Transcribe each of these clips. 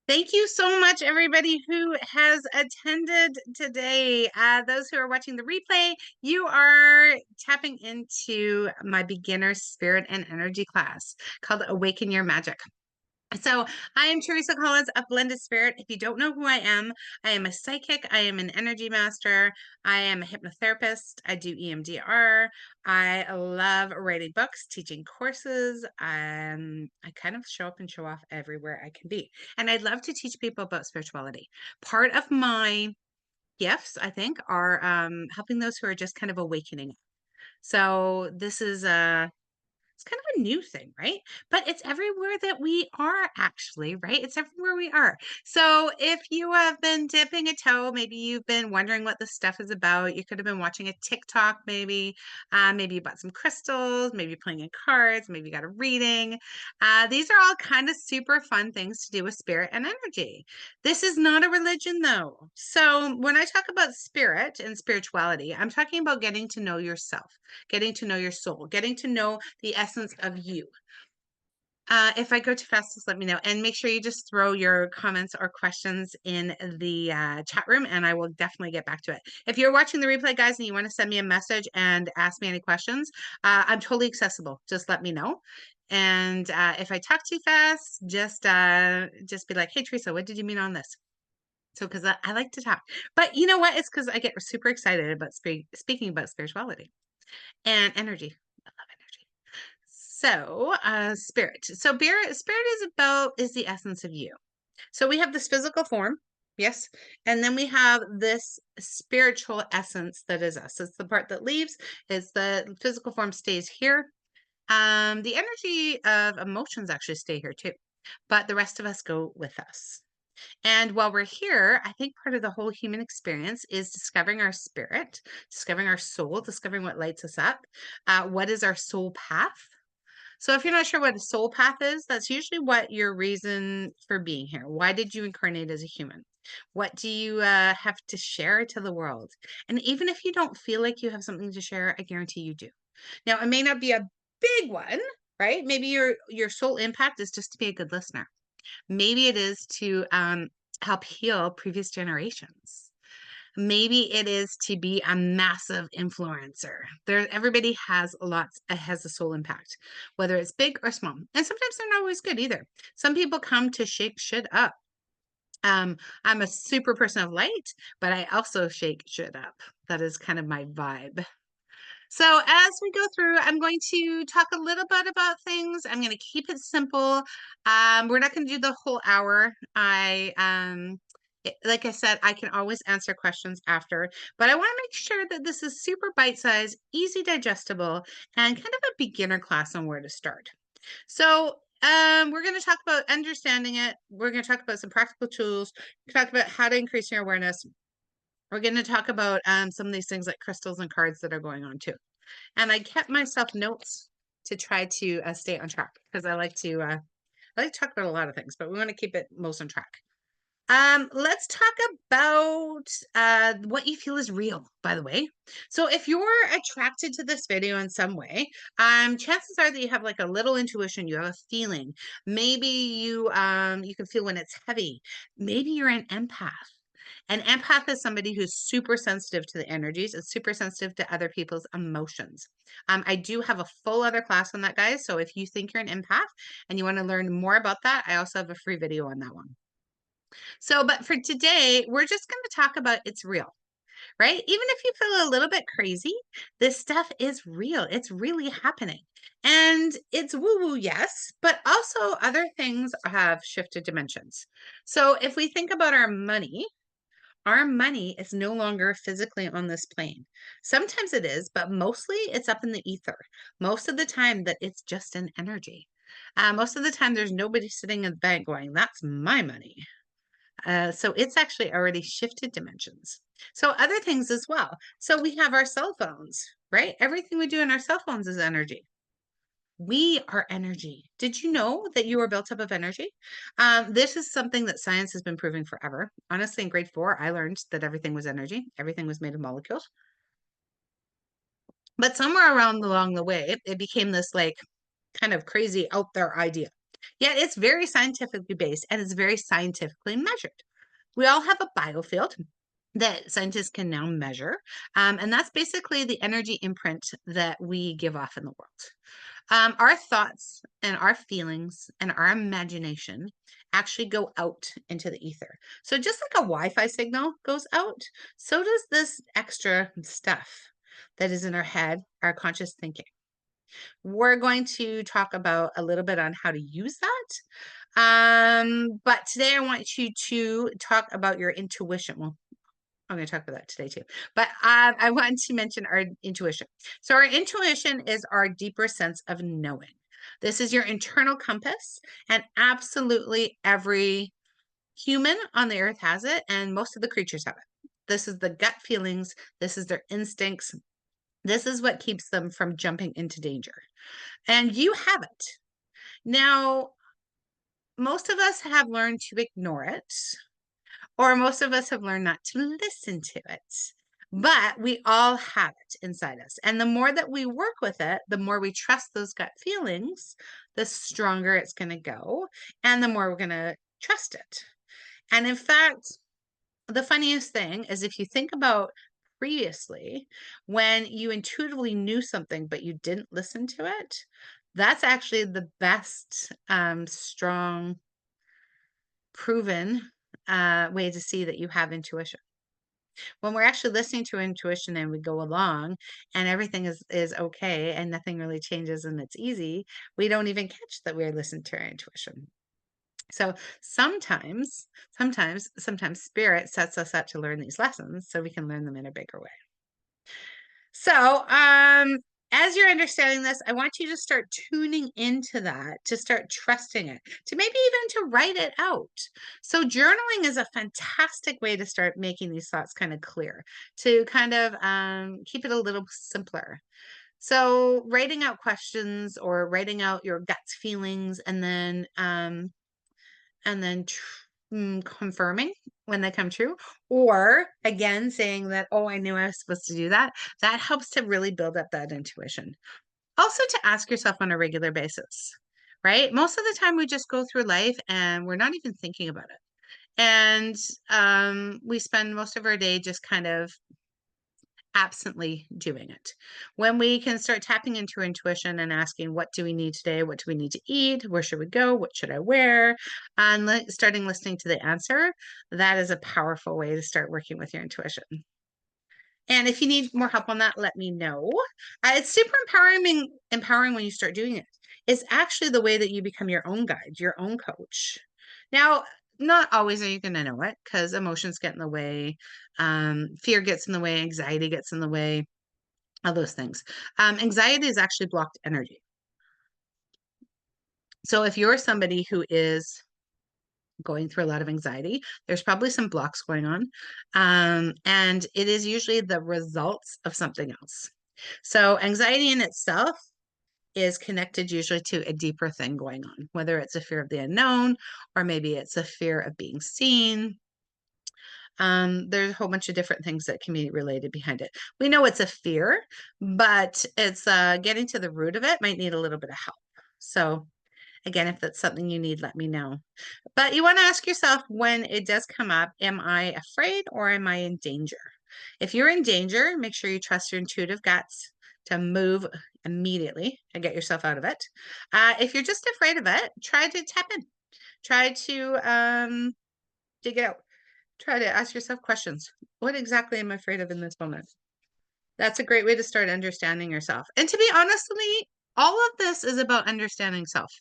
Thank you so much, everybody who has attended today. Those who are watching the replay, you are tapping into my beginner spirit and energy class called Awaken Your Magic. So, I am Teresa Collins of Blended Spirit. If you don't know who I am a psychic, I am an energy master, I am a hypnotherapist, I do EMDR, I love writing books, teaching courses. I kind of show up and show off everywhere I can be. And I love to teach people about spirituality. Part of my gifts, I think, are helping those who are just kind of awakening. So, this is a it's kind of a new thing, right? But it's everywhere that we are, actually, right? It's everywhere we are. So if you have been dipping a toe, maybe you've been wondering what this stuff is about. You could have been watching a TikTok, maybe. Maybe you bought some crystals, maybe playing in cards, maybe you got a reading. These are all kind of super fun things to do with spirit and energy. This is not a religion, though. So when I talk about spirit and spirituality, I'm talking about getting to know yourself, getting to know your soul, getting to know the essence of you. If I go too fast, just let me know. And make sure you just throw your comments or questions in the chat room, and I will definitely get back to it. If you're watching the replay, guys, and you want to send me a message and ask me any questions, I'm totally accessible. Just let me know. And if I talk too fast, just be like, "Hey, Teresa, what did you mean on this?" So, because I like to talk, but you know what? It's because I get super excited about speaking about spirituality and energy. I love energy. So, spirit. So, spirit is the essence of you. So we have this physical form, yes, and then we have this spiritual essence that is us. It's the part that leaves. It's the physical form stays here. The energy of emotions actually stay here too, but the rest of us go with us. And while we're here, I think part of the whole human experience is discovering our spirit, discovering our soul, discovering what lights us up. What is our soul path? So if you're not sure what a soul path is, that's usually what your reason for being here. Why did you incarnate as a human? What do you have to share to the world? And even if you don't feel like you have something to share, I guarantee you do. Now, it may not be a big one, right? Maybe your sole impact is just to be a good listener. Maybe it is to help heal previous generations. Maybe it is to be a massive influencer. Everybody has a soul impact, whether it's big or small. And sometimes they're not always good either. Some people come to shake shit up. I'm a super person of light, but I also shake shit up. That is kind of my vibe. So as we go through, I'm going to talk a little bit about things. I'm going to keep it simple. We're not going to do the whole hour. Like I said, I can always answer questions after, but I want to make sure that this is super bite-sized, easy digestible, and kind of a beginner class on where to start. So we're going to talk about understanding it. We're going to talk about some practical tools. Talk about how to increase your awareness. We're going to talk about some of these things like crystals and cards that are going on too. And I kept myself notes to try to stay on track because I like to talk about a lot of things, but we want to keep it most on track. Let's talk about what you feel is real, by the way. So if you're attracted to this video in some way, chances are that you have like a little intuition, you have a feeling. Maybe you can feel when it's heavy. Maybe you're an empath. An empath is somebody who's super sensitive to the energies and super sensitive to other people's emotions. I do have a full other class on that, guys. So if you think you're an empath and you want to learn more about that, I also have a free video on that one. So, but for today, we're just going to talk about it's real, right? Even if you feel a little bit crazy, this stuff is real. It's really happening. And it's woo woo, yes, but also other things have shifted dimensions. So, if we think about our money is no longer physically on this plane. Sometimes it is, but mostly it's up in the ether. Most of the time that it's just an energy. Most of the time there's nobody sitting in the bank going, that's my money. So it's actually already shifted dimensions. So other things as well. So we have our cell phones, right? Everything we do in our cell phones is energy. We are energy. Did you know that you are built up of energy? This is something that science has been proving forever. Honestly, in grade 4, I learned that everything was energy. Everything was made of molecules. But somewhere along the way, it became this like kind of crazy out there idea. Yet it's very scientifically based and it's very scientifically measured. We all have a biofield that scientists can now measure. And that's basically the energy imprint that we give off in the world. Our thoughts and our feelings and our imagination actually go out into the ether. So just like a Wi-Fi signal goes out, so does this extra stuff that is in our head, our conscious thinking. We're going to talk about a little bit on how to use that. But today I want you to talk about your intuition. Well, I'm going to talk about that today too. But I want to mention our intuition. So our intuition is our deeper sense of knowing. This is your internal compass, and absolutely every human on the earth has it, and most of the creatures have it. This is the gut feelings. This is their instincts. This is what keeps them from jumping into danger. And you have it. Now, most of us have learned to ignore it, or most of us have learned not to listen to it. But we all have it inside us. And the more that we work with it, the more we trust those gut feelings, the stronger it's going to go. And the more we're going to trust it. And in fact, the funniest thing is if you think about previously when you intuitively knew something, but you didn't listen to it, that's actually the best, strong, proven way to see that you have intuition. When we're actually listening to intuition and we go along and everything is okay and nothing really changes and it's easy, we don't even catch that we're listening to our intuition. So sometimes spirit sets us up to learn these lessons so we can learn them in a bigger way. So, as you're understanding this, I want you to start tuning into that, to start trusting it, to maybe even to write it out. So, journaling is a fantastic way to start making these thoughts kind of clear, to kind of keep it a little simpler. So, writing out questions or writing out your gut's feelings, and then confirming when they come true, or again saying that, oh, I knew I was supposed to do that. That helps to really build up that intuition. Also, to ask yourself on a regular basis, right? Most of the time we just go through life and we're not even thinking about it. And we spend most of our day just kind of absently doing it. When we can start tapping into intuition and asking, what do we need today? What do we need to eat? Where should we go? What should I wear? And starting listening to the answer, that is a powerful way to start working with your intuition. And if you need more help on that, let me know. It's super empowering when you start doing it. It's actually the way that you become your own guide, your own coach. Now, not always are you going to know it because emotions get in the way, fear gets in the way, anxiety gets in the way, all those things. Anxiety is actually blocked energy. So if you're somebody who is going through a lot of anxiety, there's probably some blocks going on. And it is usually the results of something else. So anxiety in itself is connected usually to a deeper thing going on, whether it's a fear of the unknown, or maybe it's a fear of being seen. There's a whole bunch of different things that can be related behind it. We know it's a fear, but it's getting to the root of it might need a little bit of help. So again, if that's something you need, let me know. But you want to ask yourself when it does come up, am I afraid or am I in danger? If you're in danger, make sure you trust your intuitive guts to move immediately and get yourself out of it. If you're just afraid of it, try to tap in. Try to dig it out. Try to ask yourself questions. What exactly am I afraid of in this moment? That's a great way to start understanding yourself. And to be honestly, all of this is about understanding self.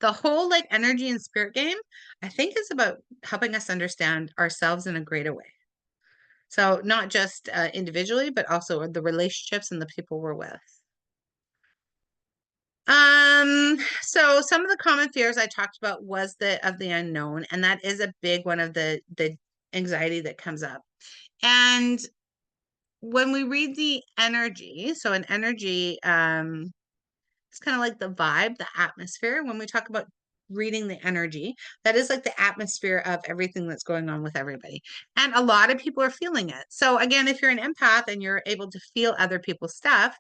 The whole like energy and spirit game, I think is about helping us understand ourselves in a greater way. So not just individually, but also the relationships and the people we're with. So some of the common fears I talked about was the of the unknown, and that is a big one of the anxiety that comes up. And when we read the energy, so an energy, it's kind of like the vibe, the atmosphere. When we talk about reading the energy, that is like the atmosphere of everything that's going on with everybody. And a lot of people are feeling it. So again, if you're an empath and you're able to feel other people's stuff,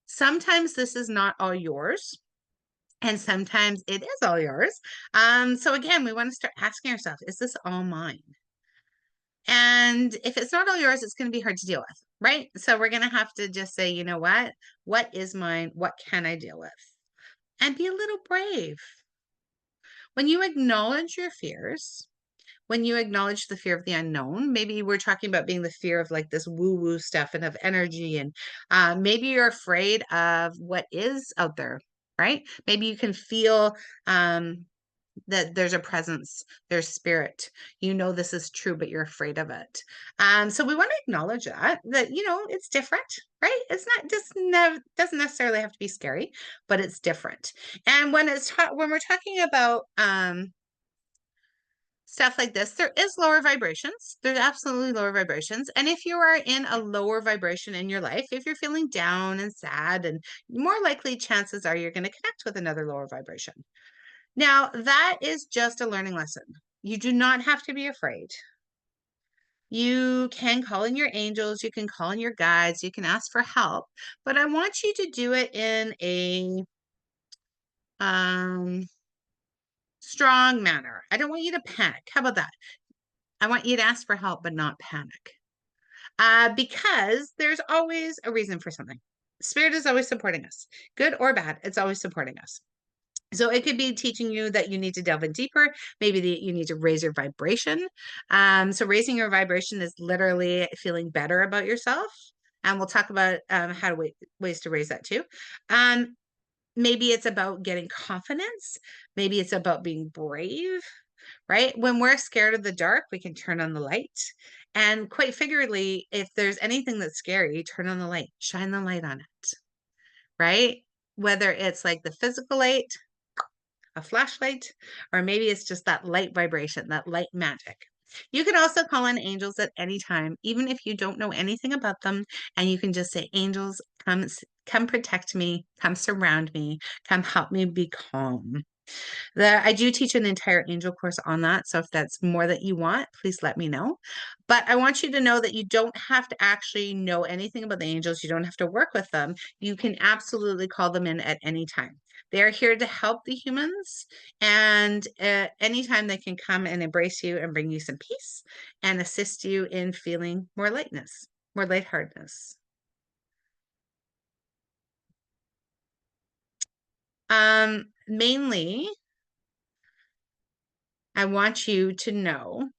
sometimes this is not all yours. And sometimes it is all yours. So again, we want to start asking ourselves, is this all mine? And if it's not all yours, it's going to be hard to deal with, right? So we're going to have to just say, you know what? What is mine? What can I deal with? And be a little brave. When you acknowledge your fears, when you acknowledge the fear of the unknown, maybe we're talking about being the fear of like this woo-woo stuff and of energy, and maybe you're afraid of what is out there, right? Maybe you can feel that there's a presence, there's spirit. You know this is true, but you're afraid of it. So we want to acknowledge that it's different, right? It's not just doesn't necessarily have to be scary, but it's different. And when when we're talking about stuff like this, there is lower vibrations. There's absolutely lower vibrations. And if you are in a lower vibration in your life, if you're feeling down and sad, and more likely chances are you're going to connect with another lower vibration. Now, that is just a learning lesson. You do not have to be afraid. You can call in your angels, you can call in your guides, you can ask for help, but I want you to do it in a strong manner. I don't want you to panic. How about that? I want you to ask for help, but not panic. Because there's always a reason for something. Spirit is always supporting us, good or bad, it's always supporting us. So it could be teaching you that you need to delve in deeper. Maybe you need to raise your vibration. So raising your vibration is literally feeling better about yourself. And we'll talk about ways to raise that too. Maybe it's about getting confidence. Maybe it's about being brave, right? When we're scared of the dark, we can turn on the light. And quite figuratively, if there's anything that's scary, turn on the light, shine the light on it, right? Whether it's like the physical light, a flashlight, or maybe it's just that light vibration, that light magic. You can also call in angels at any time, even if you don't know anything about them, and you can just say, angels, come protect me, come surround me, come help me be calm. I do teach an entire angel course on that. So if that's more that you want, please let me know. But I want you to know that you don't have to actually know anything about the angels. You don't have to work with them. You can absolutely call them in at any time. They are here to help the humans, and anytime they can come and embrace you and bring you some peace and assist you in feeling more lightness, more lightheartedness. Mainly, I want you to know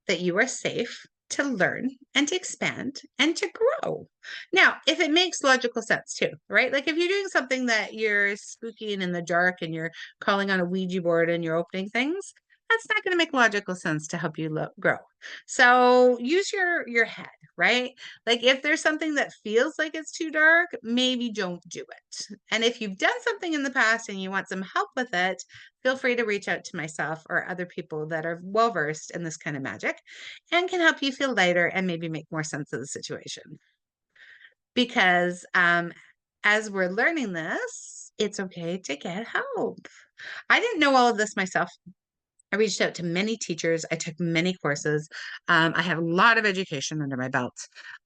that you are safe to learn and to expand and to grow. Now, if it makes logical sense too, right? Like if you're doing something that you're spooky and in the dark and you're calling on a Ouija board and you're opening things, that's not going to make logical sense to help you grow. So use your head, right? Like if there's something that feels like it's too dark, maybe don't do it. And if you've done something in the past and you want some help with it, feel free to reach out to myself or other people that are well versed in this kind of magic and can help you feel lighter and maybe make more sense of the situation. Because as we're learning this, it's okay to get help. I didn't know all of this myself. I reached out to many teachers. I took many courses. I have a lot of education under my belt.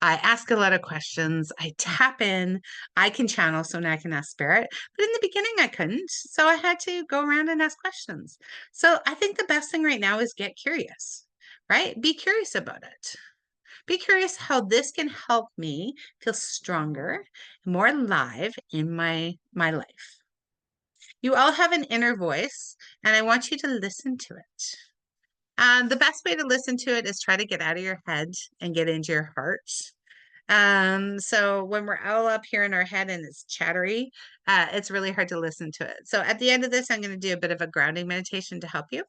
I ask a lot of questions. I tap in. I can channel, so now I can ask spirit. But in the beginning, I couldn't. So I had to go around and ask questions. So I think the best thing right now is get curious, right? Be curious about it. Be curious how this can help me feel stronger, more alive in my life. You all have an inner voice, and I want you to listen to it. The best way to listen to it is try to get out of your head and get into your heart. So when we're all up here in our head and it's chattery, it's really hard to listen to it. So at the end of this, I'm going to do a bit of a grounding meditation to help you.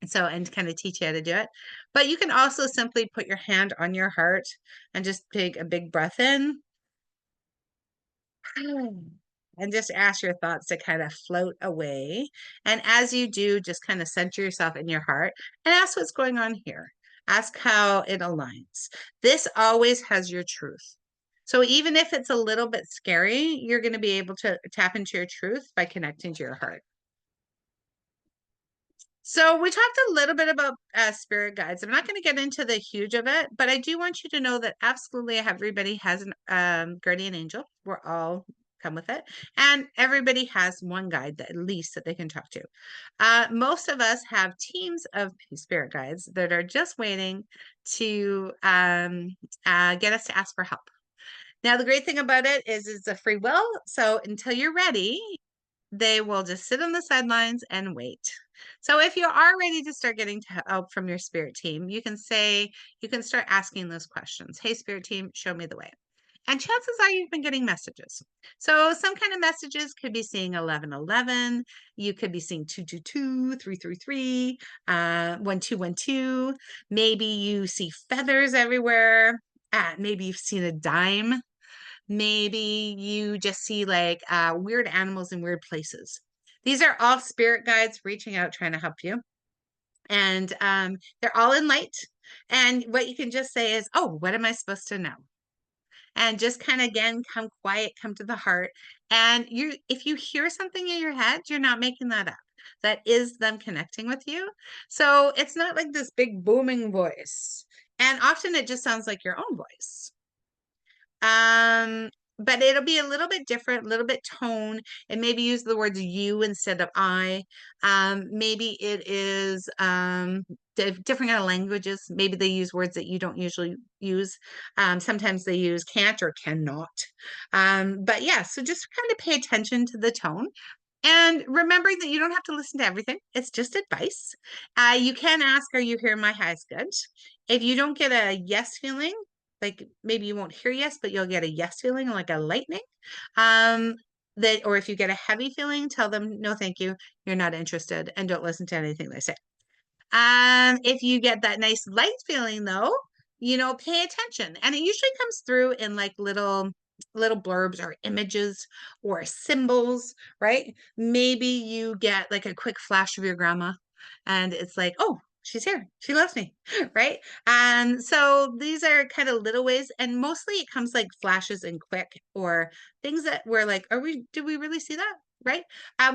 So, and kind of teach you how to do it. But you can also simply put your hand on your heart and just take a big breath in and just ask your thoughts to kind of float away. And as you do, just kind of center yourself in your heart and ask what's going on here. Ask how it aligns. This always has your truth. So even if it's a little bit scary, you're going to be able to tap into your truth by connecting to your heart. So we talked a little bit about spirit guides. I'm not going to get into the huge of it, but I do want you to know that absolutely everybody has an guardian angel. We're all come with it. And everybody has one guide that at least that they can talk to. Most of us have teams of spirit guides that are just waiting to get us to ask for help. Now, the great thing about it is it's a free will. So until you're ready, they will just sit on the sidelines and wait. So if you are ready to start getting help from your spirit team, you can start asking those questions. Hey, spirit team, show me the way. And chances are you've been getting messages. So some kind of messages could be seeing 1111. You could be seeing 222, 333, 1212. Maybe you see feathers everywhere. Maybe you've seen a dime. Maybe you just see like weird animals in weird places. These are all spirit guides reaching out, trying to help you. And they're all in light. And what you can just say is, oh, what am I supposed to know? And just kind of again, come quiet, come to the heart. And if you hear something in your head, you're not making that up. That is them connecting with you. So it's not like this big booming voice. And often it just sounds like your own voice. But it'll be a little bit different, a little bit tone, and maybe use the words you instead of I. Maybe it is different kind of languages. Maybe they use words that you don't usually use. Sometimes they use can't or cannot. But yeah, so just kind of pay attention to the tone. And remembering that you don't have to listen to everything. It's just advice. You can ask, are you hearing my highest good? If you don't get a yes feeling, like maybe you won't hear yes, but you'll get a yes feeling, like a lightning. Or if you get a heavy feeling, tell them, no, thank you. You're not interested, and don't listen to anything they say. If you get that nice light feeling though, pay attention. And it usually comes through in like little blurbs or images or symbols, right? Maybe you get like a quick flash of your grandma and it's like, oh, she's here. She loves me, right? And so these are kind of little ways, and mostly it comes like flashes and quick or things that we're like, did we really see that? Right?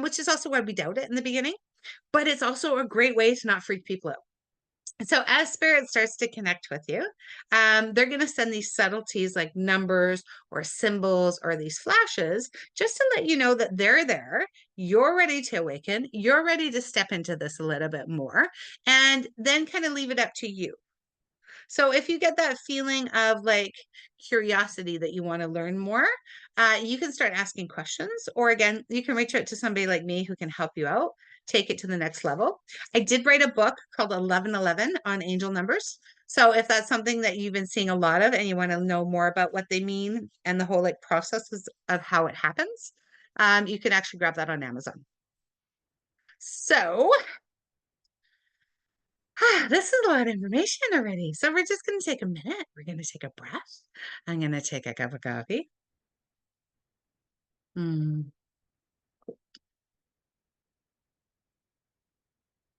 Which is also why we doubt it in the beginning, but it's also a great way to not freak people out. So as spirit starts to connect with you, they're going to send these subtleties like numbers or symbols or these flashes just to let you know that they're there. You're ready to awaken. You're ready to step into this a little bit more, and then kind of leave it up to you. So if you get that feeling of like curiosity that you want to learn more, you can start asking questions, or again, you can reach out to somebody like me who can help you out, take it to the next level. I did write a book called 1111 on angel numbers. So if that's something that you've been seeing a lot of and you want to know more about what they mean and the whole like processes of how it happens, you can actually grab that on Amazon. So this is a lot of information already. So we're just going to take a minute. We're going to take a breath. I'm going to take a cup of coffee. Mm.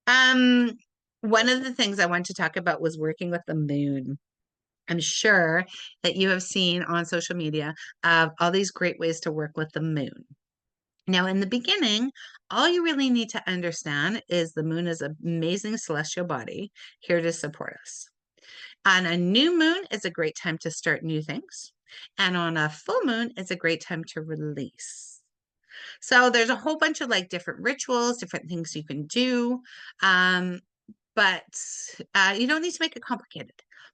Um, One of the things I want to talk about was working with the moon. I'm sure that you have seen on social media all these great ways to work with the moon. Now, in the beginning, all you really need to understand is the moon is an amazing celestial body here to support us. On a new moon is a great time to start new things. And on a full moon, it's a great time to release. So there's a whole bunch of like different rituals, different things you can do. But you don't need to make it complicated.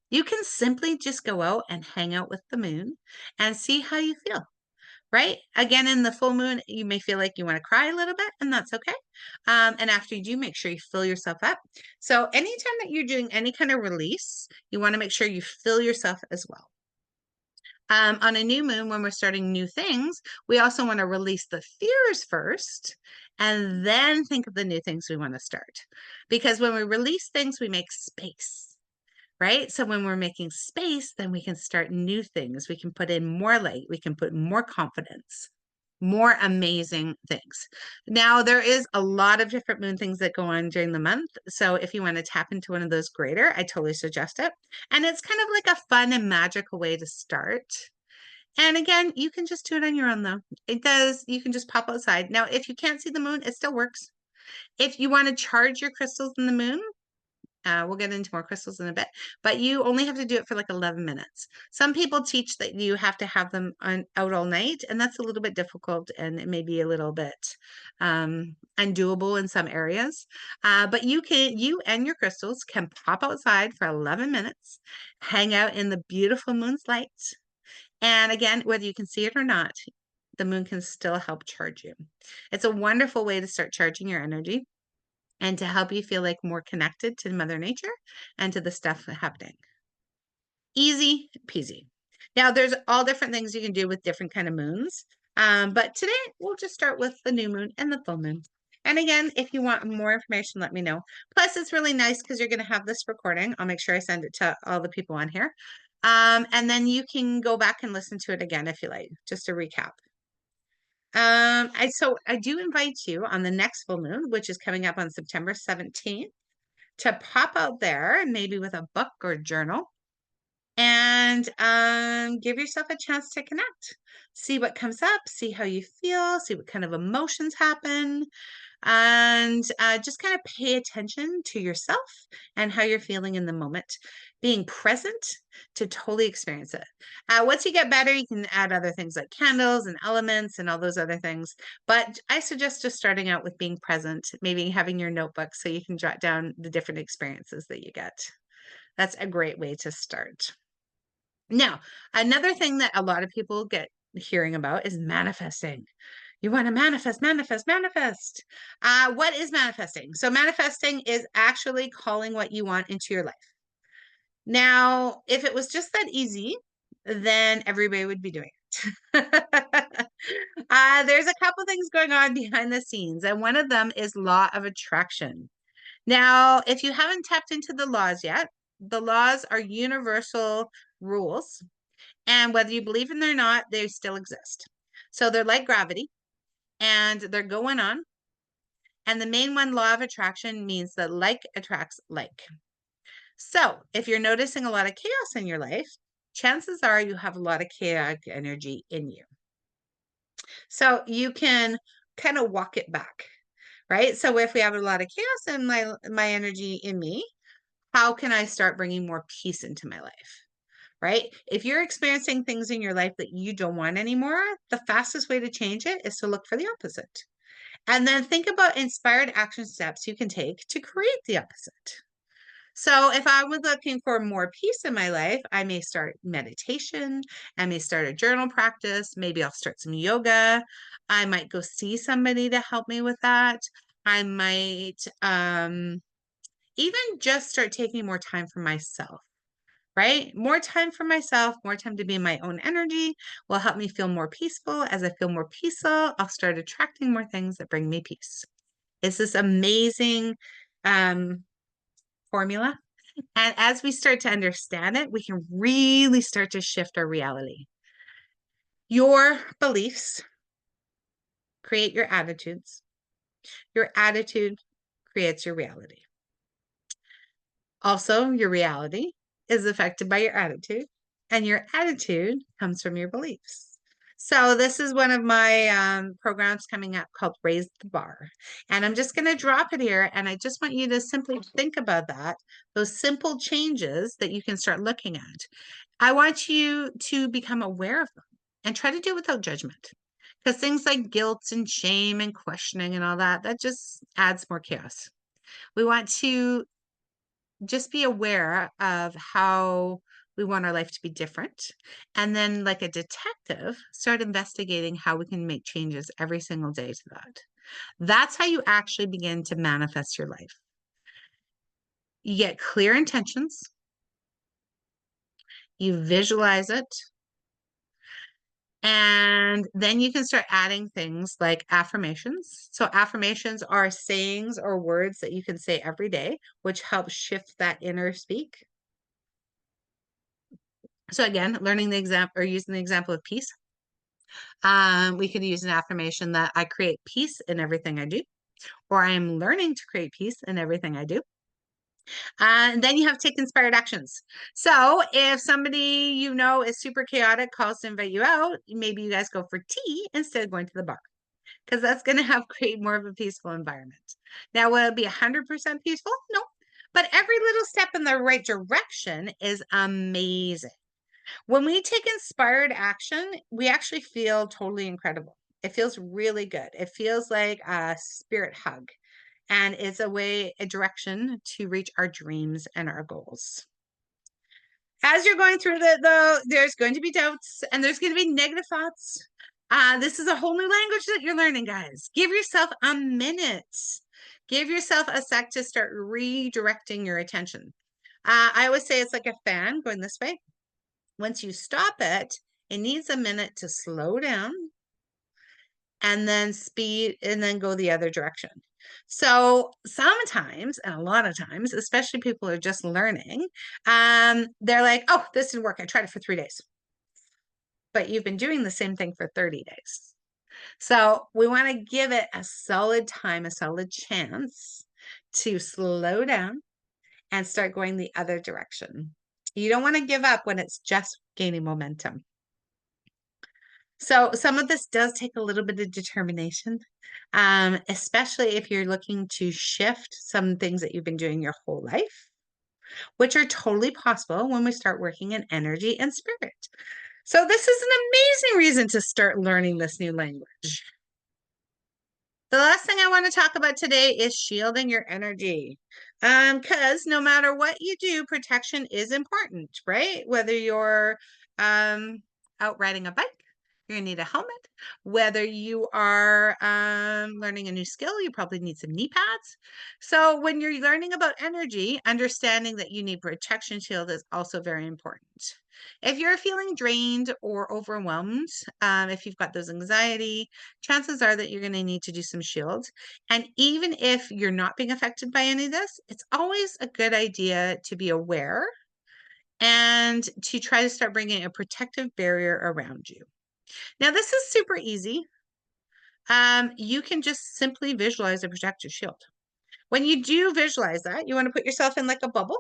You can simply just go out and hang out with the moon and see how you feel. Right? Again, in the full moon, you may feel like you want to cry a little bit, and that's okay. And after you do, make sure you fill yourself up. So anytime that you're doing any kind of release, you want to make sure you fill yourself as well. On a new moon, when we're starting new things, we also want to release the fears first and then think of the new things we want to start. Because when we release things, we make space, right? So when we're making space, then we can start new things. We can put in more light. We can put more confidence, more amazing things. Now, there is a lot of different moon things that go on during the month. So if you want to tap into one of those greater, I totally suggest it. And it's kind of like a fun and magical way to start. And again, you can just do it on your own though. You can just pop outside. Now, if you can't see the moon, it still works. If you want to charge your crystals in the moon, We'll get into more crystals in a bit, but you only have to do it for like 11 minutes. Some people teach that you have to have them out all night, and that's a little bit difficult, and it may be a little bit undoable in some areas. But you and your crystals can pop outside for 11 minutes, hang out in the beautiful moon's light. And again, whether you can see it or not, the moon can still help charge you. It's a wonderful way to start charging your energy and to help you feel like more connected to Mother Nature and to the stuff happening. Easy peasy. Now, there's all different things you can do with different kind of moons. But today we'll just start with the new moon and the full moon. And again, if you want more information, let me know. Plus, it's really nice because you're going to have this recording. I'll make sure I send it to all the people on here. And then you can go back and listen to it again if you like, just to recap. So I do invite you on the next full moon, which is coming up on September 17th, to pop out there, maybe with a book or journal, and give yourself a chance to connect. See what comes up, see how you feel, see what kind of emotions happen, and just kind of pay attention to yourself and how you're feeling in the moment, being present to totally experience it. Once you get better, you can add other things like candles and elements and all those other things. But I suggest just starting out with being present, maybe having your notebook so you can jot down the different experiences that you get. That's a great way to start. Now, another thing that a lot of people get hearing about is manifesting. You want to manifest, manifest, manifest. What is manifesting? So manifesting is actually calling what you want into your life. Now, if it was just that easy, then everybody would be doing it. There's a couple things going on behind the scenes, and one of them is law of attraction. Now, if you haven't tapped into the laws yet, the laws are universal rules, and whether you believe in them or not, they still exist. So they're like gravity, and they're going on. And the main one, law of attraction, means that like attracts like. So if you're noticing a lot of chaos in your life, chances are you have a lot of chaotic energy in you. So you can kind of walk it back, right? So if we have a lot of chaos in my energy in me, how can I start bringing more peace into my life? Right? If you're experiencing things in your life that you don't want anymore, the fastest way to change it is to look for the opposite. And then think about inspired action steps you can take to create the opposite. So if I was looking for more peace in my life, I may start meditation. I may start a journal practice. Maybe I'll start some yoga. I might go see somebody to help me with that. I might even just start taking more time for myself, right? More time for myself, more time to be in my own energy will help me feel more peaceful. As I feel more peaceful, I'll start attracting more things that bring me peace. It's this amazing formula. And as we start to understand it, we can really start to shift our reality. Your beliefs create your attitudes. Your attitude creates your reality. Also, your reality is affected by your attitude, and your attitude comes from your beliefs. So this is one of my programs coming up called Raise the Bar. And I'm just going to drop it here. And I just want you to simply think about that, those simple changes that you can start looking at. I want you to become aware of them and try to do it without judgment. Because things like guilt and shame and questioning and all that, that just adds more chaos. We want to just be aware of how we want our life to be different. And then, like a detective, start investigating how we can make changes every single day to that. That's how you actually begin to manifest your life. You get clear intentions, you visualize it, and then you can start adding things like affirmations. So affirmations are sayings or words that you can say every day, which helps shift that inner speak. So again, learning the example or using the example of peace. We could use an affirmation that I create peace in everything I do, or I am learning to create peace in everything I do. And then you have to take inspired actions. So if somebody you know is super chaotic, calls to invite you out, maybe you guys go for tea instead of going to the bar, because that's going to help create more of a peaceful environment. Now, will it be 100% peaceful? No, but every little step in the right direction is amazing. When we take inspired action, we actually feel totally incredible. It feels really good. It feels like a spirit hug, and it's a direction to reach our dreams and our goals. As you're going through there's going to be doubts and there's going to be negative thoughts. This is a whole new language that you're learning, guys. Give yourself a minute. Give yourself a sec to start redirecting your attention. I always say it's like a fan going this way. Once you stop it, it needs a minute to slow down and then speed and then go the other direction. So sometimes, and a lot of times, especially people who are just learning, they're like, oh, this didn't work. I tried it for 3 days. But you've been doing the same thing for 30 days. So we want to give it a solid time, a solid chance to slow down and start going the other direction. You don't want to give up when it's just gaining momentum. So some of this does take a little bit of determination, especially if you're looking to shift some things that you've been doing your whole life, which are totally possible when we start working in energy and spirit. So this is an amazing reason to start learning this new language. The last thing I want to talk about today is shielding your energy. Because no matter what you do, protection is important, right? Whether you're out riding a bike, you're gonna need a helmet. Whether you are learning a new skill, you probably need some knee pads. So when you're learning about energy, understanding that you need protection shield is also very important. If you're feeling drained or overwhelmed, if you've got those anxiety, chances are that you're going to need to do some shields. And even if you're not being affected by any of this, it's always a good idea to be aware and to try to start bringing a protective barrier around you. Now, this is super easy. You can just simply visualize a protective shield. When you do visualize that, you want to put yourself in like a bubble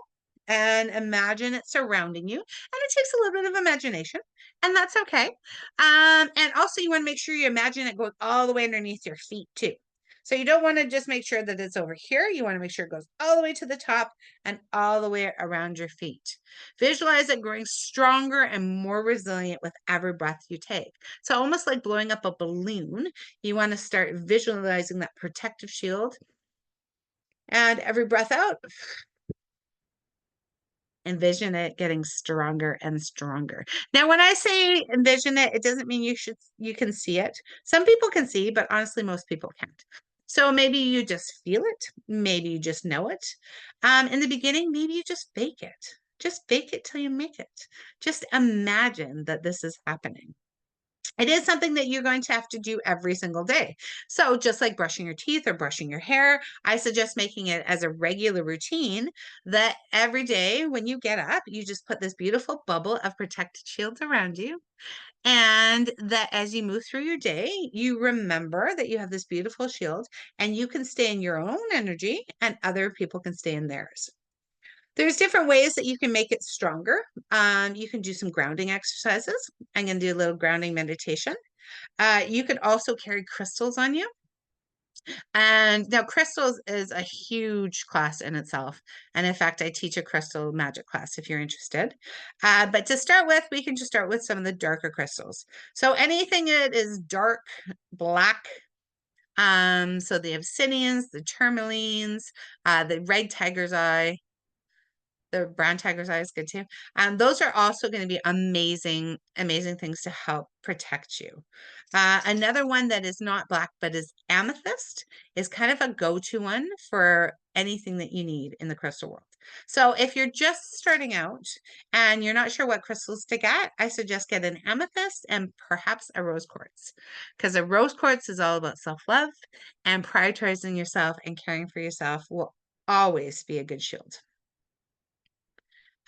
and imagine it surrounding you. And it takes a little bit of imagination, and that's okay. And also, you want to make sure you imagine it goes all the way underneath your feet, too. So you don't want to just make sure that it's over here. You want to make sure it goes all the way to the top and all the way around your feet. Visualize it growing stronger and more resilient with every breath you take. So almost like blowing up a balloon, you want to start visualizing that protective shield. And every breath out, envision it getting stronger and stronger. Now, when I say envision it, it doesn't mean you can see it. Some people can see, but honestly, most people can't. So maybe you just feel it. Maybe you just know it. In the beginning, maybe you just bake it. Just bake it till you make it. Just imagine that this is happening. It is something that you're going to have to do every single day. So just like brushing your teeth or brushing your hair, I suggest making it as a regular routine that every day when you get up, you just put this beautiful bubble of protected shields around you. And that as you move through your day, you remember that you have this beautiful shield and you can stay in your own energy and other people can stay in theirs. There's different ways that you can make it stronger. You can do some grounding exercises. I'm going to do a little grounding meditation. You could also carry crystals on you. And now crystals is a huge class in itself. And in fact, I teach a crystal magic class if you're interested. But to start with, we can just start with some of the darker crystals. So anything that is dark, black, so the obsidians, the tourmalines, the red tiger's eye, the brown tiger's eye is good too. Those are also going to be amazing, amazing things to help protect you. Another one that is not black but is amethyst is kind of a go-to one for anything that you need in the crystal world. So if you're just starting out and you're not sure what crystals to get, I suggest get an amethyst and perhaps a rose quartz, because a rose quartz is all about self-love, and prioritizing yourself and caring for yourself will always be a good shield.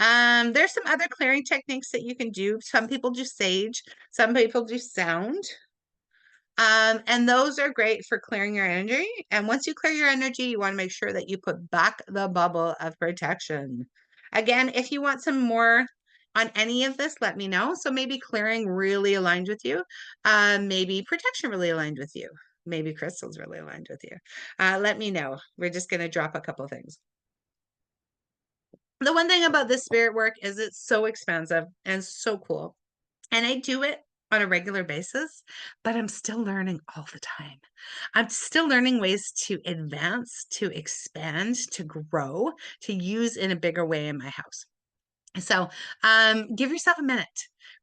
There's some other clearing techniques that you can do. Some people do sage, some people do sound. And those are great for clearing your energy. And once you clear your energy, you want to make sure that you put back the bubble of protection. Again, if you want some more on any of this, let me know. So maybe clearing really aligned with you. Maybe protection really aligned with you. Maybe crystals really aligned with you. Let me know. We're just going to drop a couple things. The one thing about this spirit work is it's so expansive and so cool. And I do it on a regular basis, but I'm still learning all the time. I'm still learning ways to advance, to expand, to grow, to use in a bigger way in my house. So give yourself a minute,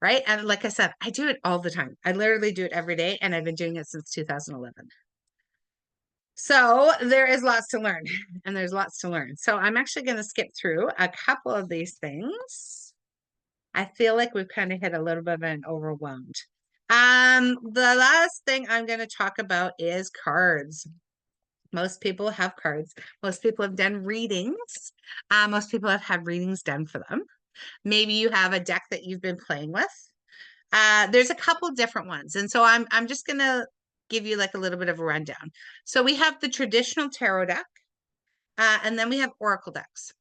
right? And like I said, I do it all the time. I literally do it every day, and I've been doing it since 2011. So there is lots to learn, and there's lots to learn. So I'm actually going to skip through a couple of these things. I feel like we've kind of hit a little bit of an overwhelmed. The last thing I'm going to talk about is cards. Most people have cards. Most people have done readings. Most people have had readings done for them. Maybe you have a deck that you've been playing with. There's a couple different ones. And so I'm just going to give you like a little bit of a rundown. So we have the traditional tarot deck, and then we have oracle decks.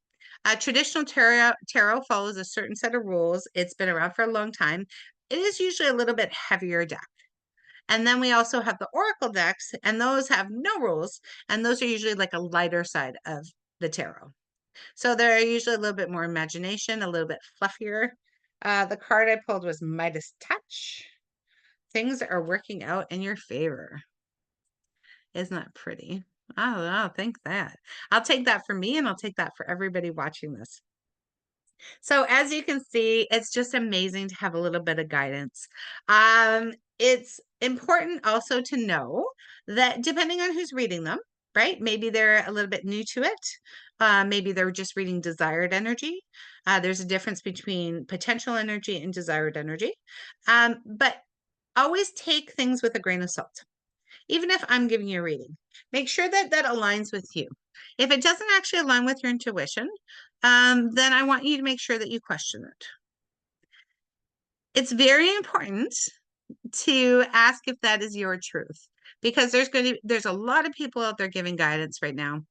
Traditional tarot follows a certain set of rules. It's been around for a long time. It is usually a little bit heavier deck. And then we also have the oracle decks, and those have no rules. And those are usually like a lighter side of the tarot. So they're usually a little bit more imagination, a little bit fluffier. The card I pulled was Midas Touch. Things are working out in your favor. Isn't that pretty? Oh, think that. I'll take that for me, and I'll take that for everybody watching this. So as you can see, it's just amazing to have a little bit of guidance. It's important also to know that depending on who's reading them, right? Maybe they're a little bit new to it. Maybe they're just reading desired energy. There's a difference between potential energy and desired energy. But always take things with a grain of salt. Even if I'm giving you a reading, make sure that that aligns with you. If it doesn't actually align with your intuition, then I want you to make sure that you question it. It's very important to ask if that is your truth, because there's a lot of people out there giving guidance right now.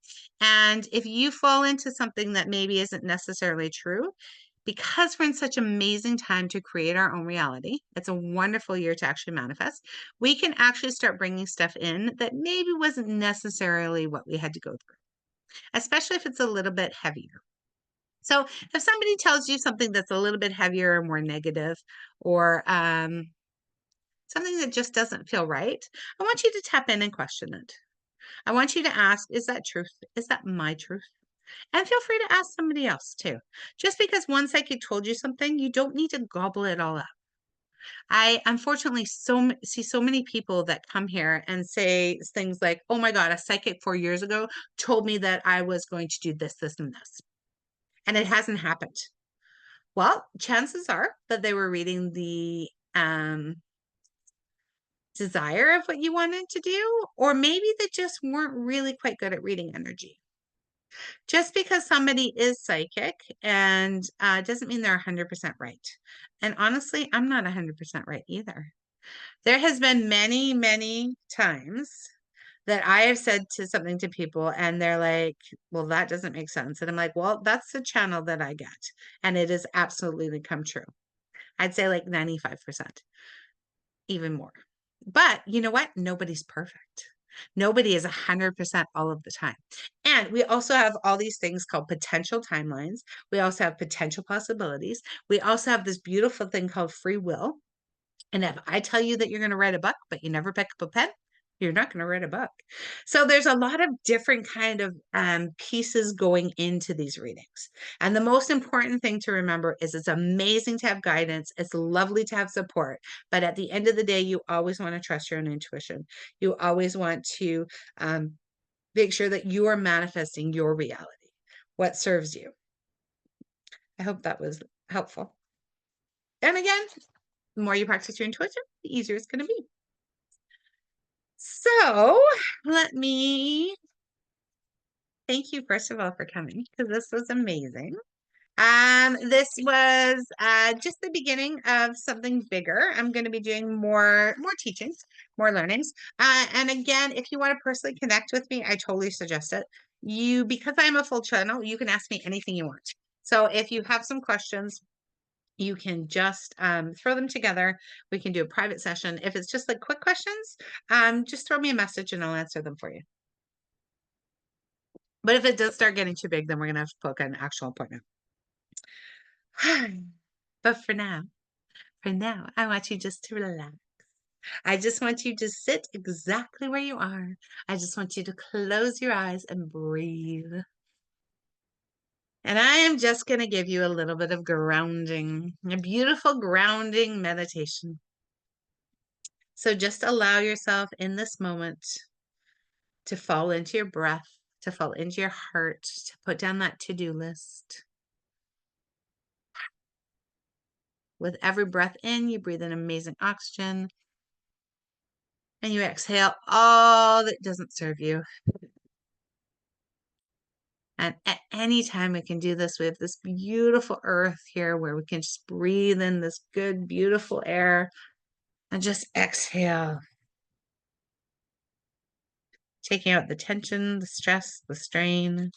And if you fall into something that maybe isn't necessarily true, because we're in such amazing time to create our own reality, it's a wonderful year to actually manifest. We can actually start bringing stuff in that maybe wasn't necessarily what we had to go through, especially if it's a little bit heavier. So if somebody tells you something that's a little bit heavier or more negative, or something that just doesn't feel right, I want you to tap in and question it. I want you to ask, is that truth? Is that my truth? And feel free to ask somebody else too. Just because one psychic told you something, you don't need to gobble it all up. I unfortunately see so many people that come here and say things like, oh my God, a psychic 4 years ago told me that I was going to do this, this, and this. And it hasn't happened. Well, chances are that they were reading the desire of what you wanted to do, or maybe they just weren't really quite good at reading energy. Just because somebody is psychic and doesn't mean they're 100% right. And honestly, I'm not 100% right either. There has been many, many times that I have said to something to people and they're like, well, that doesn't make sense. And I'm like, well, that's the channel that I get. And it has absolutely come true. I'd say like 95%, even more. But you know what? Nobody's perfect. Nobody is 100% all of the time. And we also have all these things called potential timelines. We also have potential possibilities. We also have this beautiful thing called free will. And if I tell you that you're going to write a book, but you never pick up a pen, you're not going to write a book. So there's a lot of different kind of pieces going into these readings. And the most important thing to remember is it's amazing to have guidance. It's lovely to have support. But at the end of the day, you always want to trust your own intuition. You always want to make sure that you are manifesting your reality, what serves you. I hope that was helpful. And again, the more you practice your intuition, the easier it's going to be. So let me thank you, first of all, for coming, because this was amazing. This was just the beginning of something bigger. I'm going to be doing more teachings, more learnings. And again, if you want to personally connect with me, I totally suggest it. Because I'm a full channel, you can ask me anything you want. So if you have some questions, you can just throw them together. We can do a private session. If it's just like quick questions, just throw me a message and I'll answer them for you. But if it does start getting too big, then we're going to have to book an actual appointment. But for now, I want you just to relax. I just want you to sit exactly where you are. I just want you to close your eyes and breathe. And I am just going to give you a little bit of grounding, a beautiful grounding meditation. So just allow yourself in this moment to fall into your breath, to fall into your heart, to put down that to-do list. With every breath in, you breathe in amazing oxygen, and you exhale all that doesn't serve you. And at any time we can do this, we have this beautiful earth here where we can just breathe in this good, beautiful air and just exhale, taking out the tension, the stress, the strain.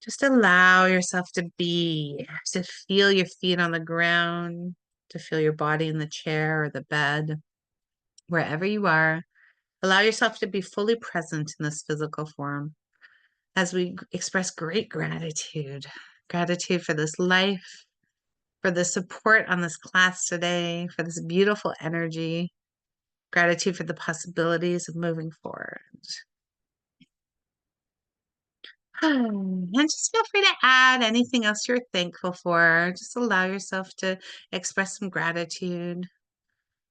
Just allow yourself to be, to feel your feet on the ground, to feel your body in the chair or the bed, wherever you are. Allow yourself to be fully present in this physical form as we express great gratitude. Gratitude for this life, for the support on this class today, for this beautiful energy. Gratitude for the possibilities of moving forward. And just feel free to add anything else you're thankful for. Just allow yourself to express some gratitude.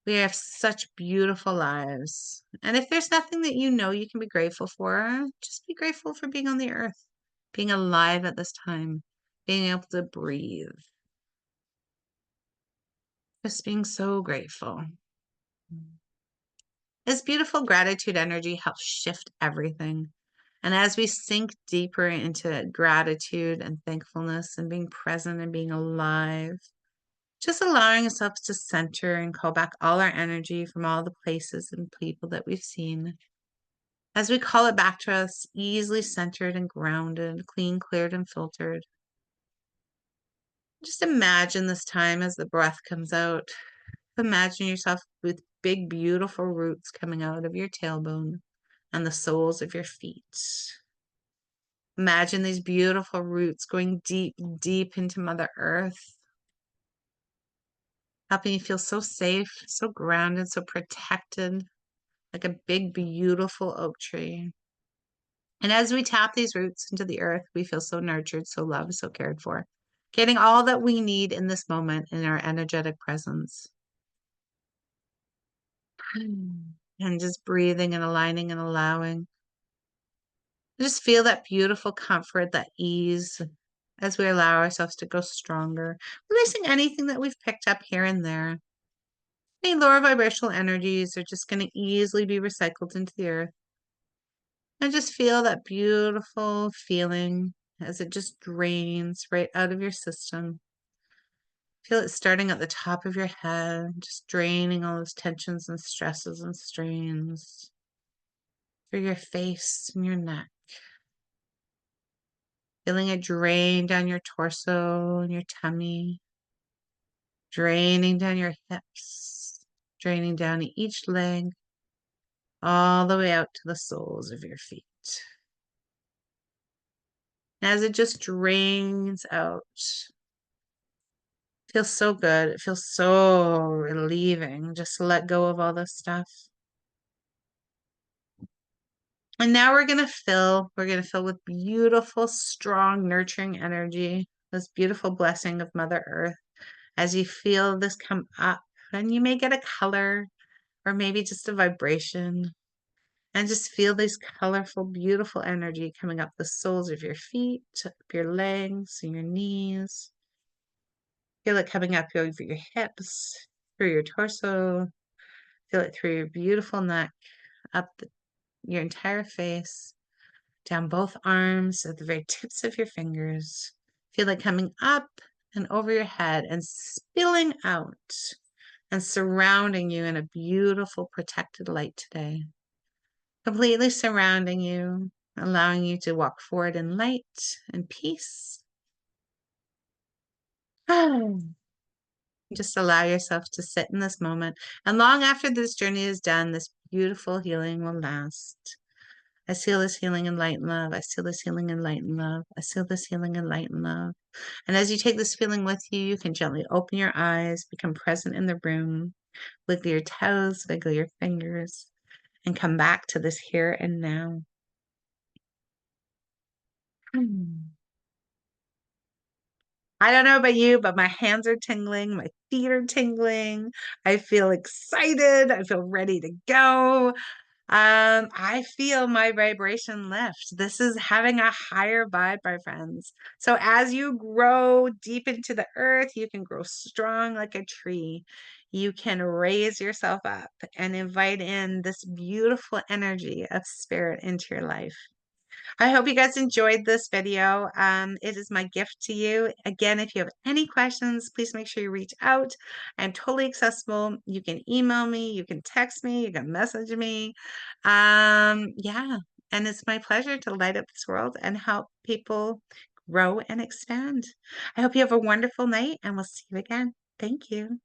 We have such beautiful lives. And if there's nothing that you know you can be grateful for, just be grateful for being on the earth, being alive at this time, being able to breathe. Just being so grateful. This beautiful gratitude energy helps shift everything. And as we sink deeper into gratitude and thankfulness and being present and being alive, just allowing ourselves to center and call back all our energy from all the places and people that we've seen. As we call it back to us, easily centered and grounded, clean, cleared, and filtered. Just imagine this time as the breath comes out. Imagine yourself with big, beautiful roots coming out of your tailbone and the soles of your feet. Imagine these beautiful roots going deep, deep into Mother Earth, helping you feel so safe, so grounded, so protected, like a big, beautiful oak tree. And as we tap these roots into the earth, we feel so nurtured, so loved, so cared for, getting all that we need in this moment in our energetic presence. And just breathing and aligning and allowing. Just feel that beautiful comfort, that ease as we allow ourselves to go stronger, releasing anything that we've picked up here and there. Any lower vibrational energies are just going to easily be recycled into the earth. And just feel that beautiful feeling as it just drains right out of your system. Feel it starting at the top of your head, just draining all those tensions and stresses and strains through your face and your neck. Feeling it drain down your torso and your tummy, draining down your hips, draining down each leg, all the way out to the soles of your feet. As it just drains out, it feels so good. It feels so relieving just to let go of all this stuff. And now we're going to fill with beautiful, strong, nurturing energy, this beautiful blessing of Mother Earth. As you feel this come up, and you may get a color or maybe just a vibration, and just feel this colorful, beautiful energy coming up the soles of your feet, up your legs, and your knees. Feel it coming up over your hips, through your torso. Feel it through your beautiful neck, up your entire face, down both arms at the very tips of your fingers. Feel it coming up and over your head and spilling out and surrounding you in a beautiful protected light today. Completely surrounding you, allowing you to walk forward in light and peace. Just allow yourself to sit in this moment. And long after this journey is done, this beautiful healing will last. I seal this healing in light and love. I seal this healing in light and love. I seal this healing in light and love. And as you take this feeling with you, you can gently open your eyes, become present in the room, wiggle your toes, wiggle your fingers, and come back to this here and now. I don't know about you, but my hands are tingling, my feet are tingling. I feel excited. I feel ready to go. I feel my vibration lift. This is having a higher vibe, my friends. So as you grow deep into the earth, you can grow strong like a tree. You can raise yourself up and invite in this beautiful energy of spirit into your life. I hope you guys enjoyed this video. It is my gift to you. Again, if you have any questions, please make sure you reach out. I'm totally accessible. You can email me, you can text me, you can message me. Yeah, and it's my pleasure to light up this world and help people grow and expand. I hope you have a wonderful night, and we'll see you again. Thank you.